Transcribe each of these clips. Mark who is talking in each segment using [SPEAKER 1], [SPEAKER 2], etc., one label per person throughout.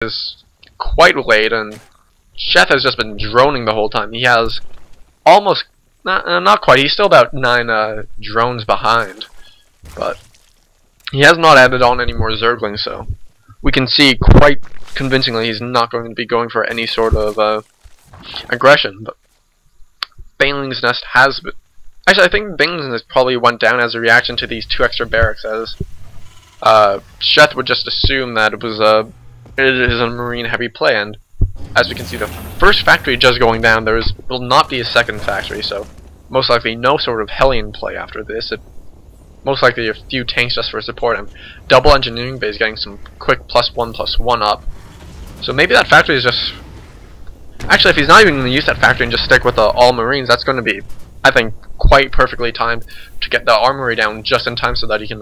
[SPEAKER 1] is quite late, and Sheth has just been droning the whole time. He has almost, not quite, he's still about 9 drones behind, but he has not added on any more Zerglings, so we can see quite convincingly he's not going to be going for any sort of aggression. But Baneling's Nest has been... Actually, I think Baneling's Nest probably went down as a reaction to these 2 extra barracks, as Sheth would just assume that it is a marine heavy play, and as we can see, the first factory just going down, will not be a second factory, so most likely no sort of Hellion play after this. Most likely a few tanks just for support, and double engineering base getting some quick +1/+1 up. So maybe that factory is just... Actually, if he's not even going to use that factory and just stick with all marines, that's going to be, I think, quite perfectly timed to get the armory down just in time so that he can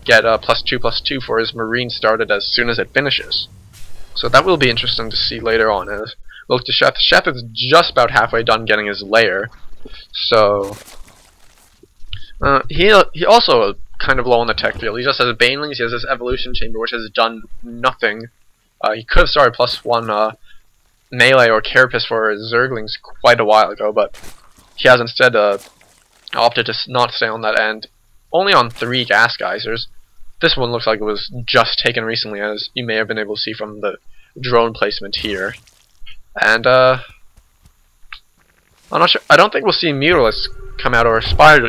[SPEAKER 1] get +2/+2 for his marines started as soon as it finishes. So that will be interesting to see later on. As we look to Sheth. Sheth is just about halfway done getting his lair, so he also kind of low on the tech field. He just has Banelings. He has this evolution chamber which has done nothing. He could have started +1 melee or carapace for his Zerglings quite a while ago, but he has instead opted to not stay on that end. Only on 3 gas geysers. This one looks like it was just taken recently, as you may have been able to see from the drone placement here. And I'm not sure. I don't think we'll see Mutalisk come out, or Spider.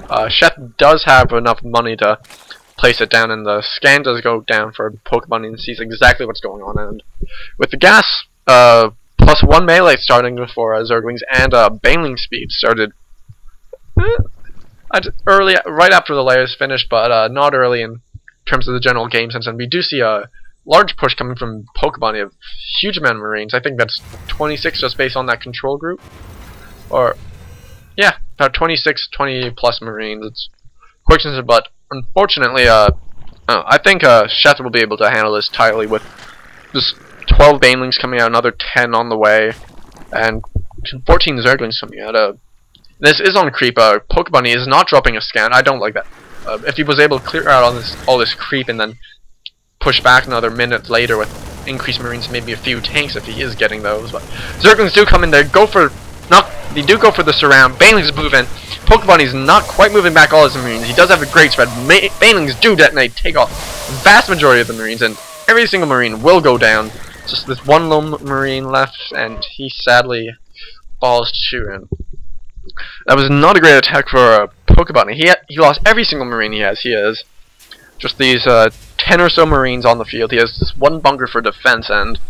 [SPEAKER 1] Sheth does have enough money to place it down, and the scan does go down for Pokebunny and sees exactly what's going on. And with the gas +1 melee starting for Zerglings, and Baneling speed started early, right after the layer is finished, but not early in terms of the general game sense. And we do see a large push coming from Pokebunny of huge amount of marines. I think that's 26 just based on that control group, or yeah, about 26, 20+ marines. It's quick, but unfortunately, I think Sheth will be able to handle this tightly with just 12 Banelings coming out, another 10 on the way, and 14 Zerglings coming out. This is on creep. Pokebunny is not dropping a scan. I don't like that. If he was able to clear out all this creep and then push back another minute later with increased marines, maybe a few tanks if he is getting those. But Zerglings do come in there, they do go for the surround. Banelings move in. Pokebunny's not quite moving back all his marines. He does have a great spread. Banelings do detonate, take off the vast majority of the marines, and every single marine will go down. Just this one lone marine left, and he sadly falls to him. That was not a great attack for Pokebunny. He lost every single marine he has. He has just these 10 or so marines on the field. He has this one bunker for defense, and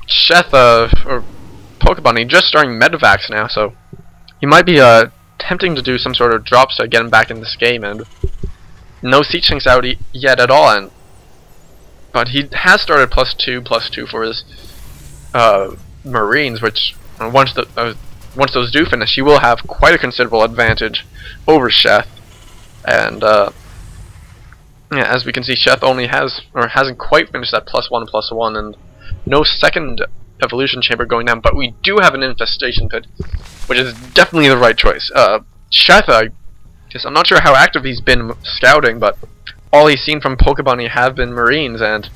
[SPEAKER 1] Sheth, or Pokebunny, just starting medevacs now, so he might be attempting to do some sort of drops to get him back in this game, and no siege tanks out yet at all. But he has started +2/+2 for his marines, which once those do finish, he will have quite a considerable advantage over Sheth. And yeah, as we can see, Sheth only hasn't quite finished that +1/+1, and no second evolution chamber going down. But we do have an infestation pit, which is definitely the right choice. Sheth, I'm not sure how active he's been scouting, but all he's seen from Pokebunny have been marines, and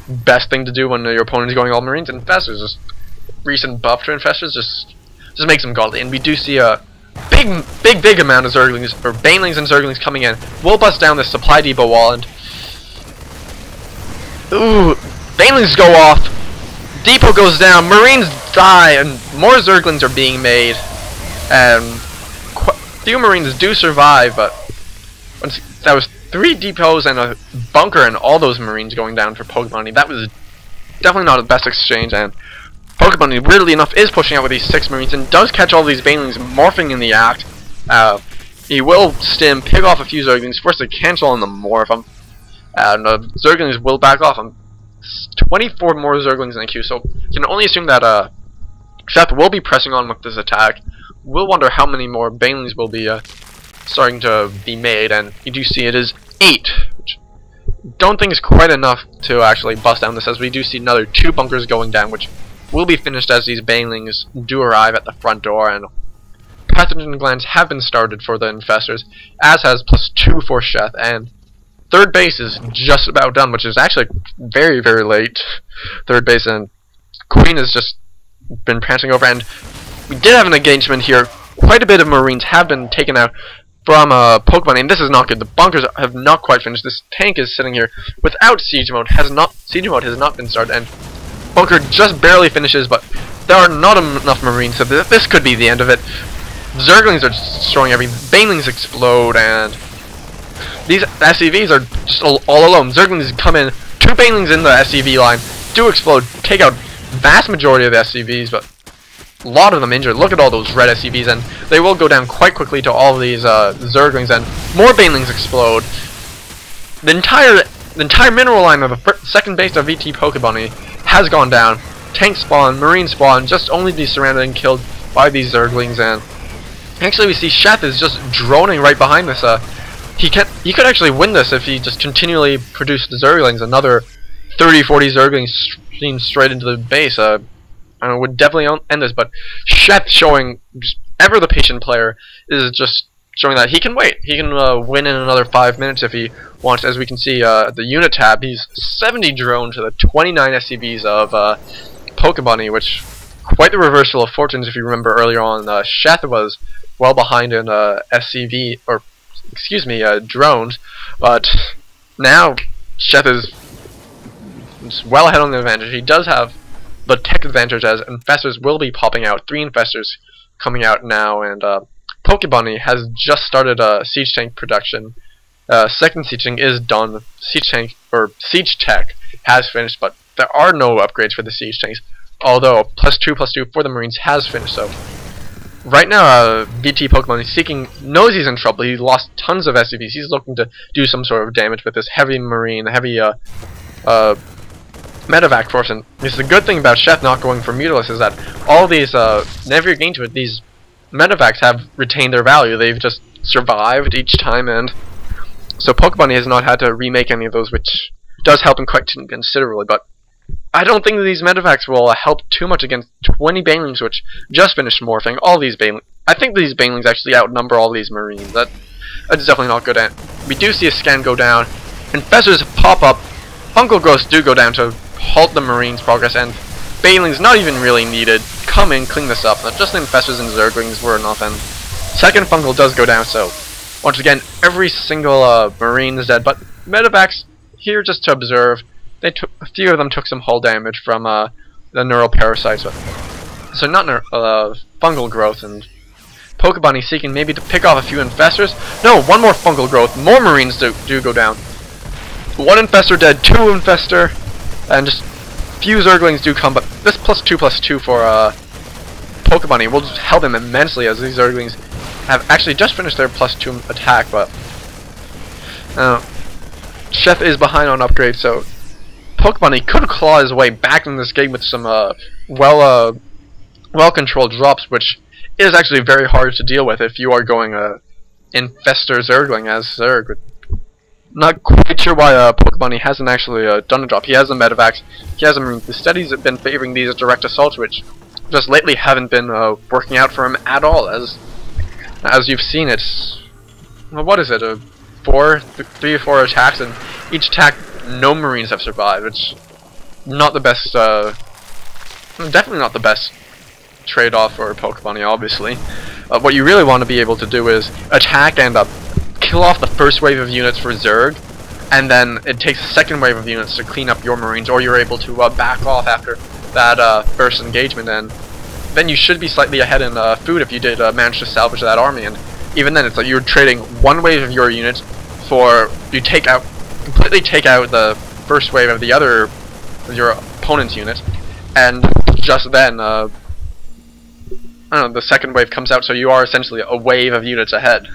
[SPEAKER 1] best thing to do when your opponent is going all marines. Infestors, just recent buff to infestors, just makes them godly. And we do see a big amount of Zerglings, or Banelings and Zerglings coming in. We'll bust down this supply depot wall, and ooh, Banelings go off, depot goes down, marines die, and more Zerglings are being made, and few marines do survive. But that was 3 depots and a bunker, and all those marines going down for Pokebunny. That was definitely not the best exchange, and Pokebunny, weirdly enough, is pushing out with these 6 marines and does catch all these Banelings morphing in the act. He will stim, pick off a few Zerglings, force to cancel on the morph, and Zerglings will back off. 24 more Zerglings in the queue, so you can only assume that Sheth will be pressing on with this attack. We'll wonder how many more Banelings will be starting to be made, and you do see it is 8, which don't think is quite enough to actually bust down this, as we do see another 2 bunkers going down, which will be finished as these Banelings do arrive at the front door, and pathogen glands have been started for the infestors, as has +2 for Sheth, and third base is just about done, which is actually very, very late. Third base, and Queen has just been prancing over, and we did have an engagement here. Quite a bit of Marines have been taken out from Pokebunny, and this is not good. The bunkers have not quite finished. This tank is sitting here without siege mode. Siege mode has not been started, and bunker just barely finishes, but there are not enough Marines, so this could be the end of it. Zerglings are destroying everything. Banelings explode, and these SCVs are just all alone. Zerglings come in, 2 Banelings in the SCV line, do explode, take out vast majority of the SCVs, but a lot of them injured. Look at all those red SCVs, and they will go down quite quickly to all of these Zerglings, and more Banelings explode. The entire mineral line of the second base of VTPokebunny has gone down. Tank spawn, Marine spawn, just only be surrounded and killed by these Zerglings, and actually we see Sheth is just droning right behind this. He could actually win this if he just continually produced the Zerglings. Another 30-40 Zerglings stream straight into the base. I would definitely end this, but Sheth, showing just ever the patient player, is just showing that he can wait. He can win in another 5 minutes if he wants. As we can see, the unit tab, he's 70 drone to the 29 SCVs of Pokebunny, which quite the reversal of fortunes. If you remember earlier on, Sheth was well behind in SCV, or excuse me, drones, but now Sheth is well ahead on the advantage. He does have the tech advantage, as infestors will be popping out. 3 infestors coming out now, and Pokebunny has just started siege tank production. Second siege tank is done. Siege tank, or siege tech, has finished, but there are no upgrades for the siege tanks, although +2/+2 for the Marines has finished. So right now, VTPokebunny knows he's in trouble. He lost tons of SCVs. He's looking to do some sort of damage with this heavy Marine, heavy medevac force. And this is the good thing about Sheth not going for Mutalisk, is that all these, whenever you get into it, these medevacs have retained their value. They've just survived each time, and so Pokebunny has not had to remake any of those, which does help him quite considerably. But I don't think that these medevacs will help too much against 20 Banelings, which just finished morphing. All these Banelings, I think these Banelings actually outnumber all these Marines. That's definitely not good. And we do see a scan go down. Infestors pop up. Fungal growths do go down to halt the Marines' progress, and Banelings, not even really needed, come in, clean this up. Not just the infestors and Zerglings were enough, and second fungal does go down. So once again, every single Marine is dead, but medevacs here just to observe. A few of them took some hull damage from the neural parasites, so not fungal growth. And Pokebunny seeking maybe to pick off a few infestors. No, one more fungal growth. More Marines do go down. 1 infestor dead, 2 infestor, and just few Zerglings do come. But this +2/+2 for Pokebunny will just help him immensely, as these Zerglings have actually just finished their +2 attack. But Sheth is behind on upgrades, so Pokebunny could claw his way back in this game with some well-controlled drops, which is actually very hard to deal with if you are going infestor Zergling as Zerg. Not quite sure why Pokebunny hasn't actually done a drop. He has a medevacs, he has a Marine. The studies have been favoring these direct assaults, which just lately haven't been working out for him at all. As you've seen, it's, well, what is it, 3 or 4 attacks, and each attack no Marines have survived. It's not the best, definitely not the best trade-off for Pokebunny, obviously. What you really want to be able to do is attack and kill off the first wave of units for Zerg, and then it takes a second wave of units to clean up your Marines, or you're able to back off after that first engagement, and then you should be slightly ahead in food if you did manage to salvage that army. And even then, it's like you're trading one wave of your units for completely take out the first wave of your opponent's unit, and just then I don't know, the second wave comes out, so you are essentially a wave of units ahead.